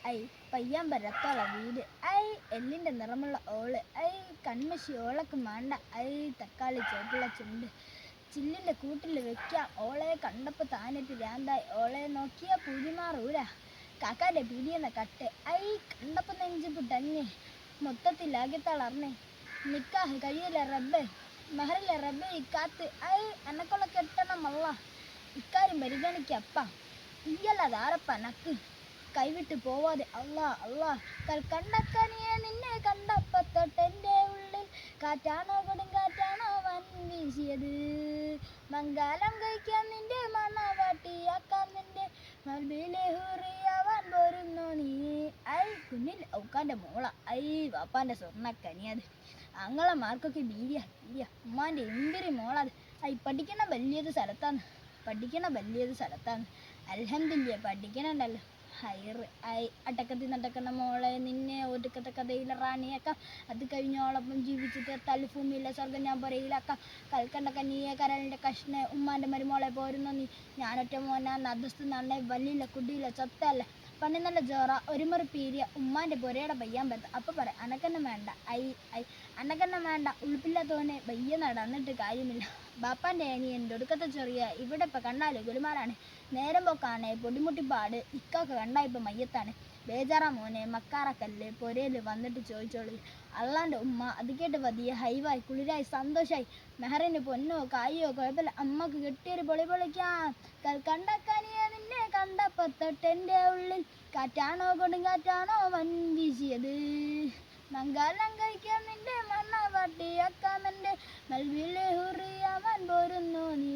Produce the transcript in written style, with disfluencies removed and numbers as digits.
I പയ്യാമ്പ രത്തോള വീട്, I എല്ലിൻ്റെ നിറമുള്ള ഓള്, ഐ കൺമശി ഓളക്ക് മാണ്ട, ഐ തക്കാളി ചോട്ടുള്ള ചുണ്ട്, ചില്ലിൻ്റെ കൂട്ടിൽ വെക്കാം ഓളെ കണ്ടപ്പോൾ താനിട്ട് രാന്തായി, ഓളെ നോക്കിയ പൂതിമാറൂരാ കാക്കാൻ്റെ പിടിയെന്ന കട്ട്, ഐ കണ്ടപ്പോൾ നെഞ്ച് പുട്ടഞ്ഞ് മൊത്തത്തിലാകെ തളർന്നേ, നിക്കാഹ് കഴിയില്ല റബ്ബ് മെഹറിലെ റബ്ബ് ഇക്കാത്ത്, ഐ എന്നെക്കൊള്ള കെട്ടണമല്ല ഇക്കാര്യം പരിഗണിക്കപ്പ, ഇയ്യല്ലാതാരപ്പ നക്ക് കൈവിട്ട് പോവാതെ അല്ലാ അല്ലാ, കൽക്കണ്ടക്കനിയെ നിന്നെ കണ്ടപ്പോ തൊട്ടെൻ്റെ ഉള്ളിൽ കാറ്റാണോ കൊടുങ്കാറ്റാണോ വൻ വീശിയത്, മംഗലം കഴിക്കാൻ നിന്റെ മണവാട്ടിയാക്കാൻ നിന്റെ മൽബിലെ ഹുറിയാവാൻ പോരുന്നു നീ, ഐ കുഞ്ഞിൽ ഔക്കാൻ്റെ മോള, ഐ വാപ്പാൻ്റെ സ്വർണ്ണക്കനിയത്, അങ്ങളെ മാർക്കൊക്കെ ബീരിയ ബീരിയ ഉമ്മാൻ്റെ എന്തൊരു മോളത്, ഐ പഠിക്കണ വലിയൊരു സ്ഥലത്താണ് അൽഹംദുലില്ലാ പഠിക്കണുണ്ടല്ലോ ഹൈറ്, ഐ അടക്കത്തിൽ നടക്കുന്ന മോളെ നിന്നെ ഒടുക്കത്തെ കഥയിലെ റാണിയാക്കാം, അത് കഴിഞ്ഞോളപ്പം ജീവിച്ചിട്ട് തലഭൂമിയിലെ സ്വർഗം ഞാൻ പറയിലാക്കാം, കൽക്കണ്ട കന്നിയെ കരളിൻ്റെ കഷ്ണ ഉമ്മാൻ്റെ മരുമോളെ പോരുന്നു നീ, ഞാനൊറ്റ മോനാ നദസ്തു നന്നെ വലിയില്ല കുടിയില്ല ചത്തല്ല പണി നല്ല ജോറ ഒരു മുറി പീരിയ ഉമ്മാൻ്റെ പൊരയുടെ ബയ്യാൻ പറ്റ, അപ്പം പറയാം അനക്കെന്നെ വേണ്ട ഐ അനക്കെന്നെ വേണ്ട ഉളുപ്പില്ലാത്തവനെ ബയ്യ നടന്നിട്ട് കാര്യമില്ല, ബാപ്പാൻ്റെ അനിയൻ്റെ ഒടുക്കത്തെ ചെറിയ ഇവിടെ ഇപ്പം കണ്ടാലേ ഗുലുമാലാണ്, നേരം പോക്കാണ് പൊടിമുട്ടിപ്പാട് ഇക്കൊക്കെ കണ്ടാൽ ഇപ്പം മയ്യത്താണ്, ബേജാറാ മോനെ മക്കാറക്കല്ല് പൊരയിൽ വന്നിട്ട് ചോദിച്ചോളൂ, അള്ളാൻ്റെ ഉമ്മ അത് കേട്ട് പതിയെ ഹൈവായി കുളിരായി സന്തോഷമായി, മെഹറിന് പൊന്നോ കായോ കുഴപ്പമില്ല അമ്മക്ക് കെട്ടിയൊരു പൊളി പൊളിക്കാം, കണ്ടക്കാനിയെ നിന്നെ കണ്ടപ്പോ തൊട്ടെൻ്റെ ഉള്ളിൽ കാറ്റാണോ കൊടുങ്കാറ്റാണോ വൻ വീശിയത്, മംഗലം കഴിക്കാൻ നിന്റെ മണ്ണ വാട്ടിയാക്കാൻ എൻ്റെ മൽവിലെ ഹുറിയാവാൻ പോരുന്നു നീ.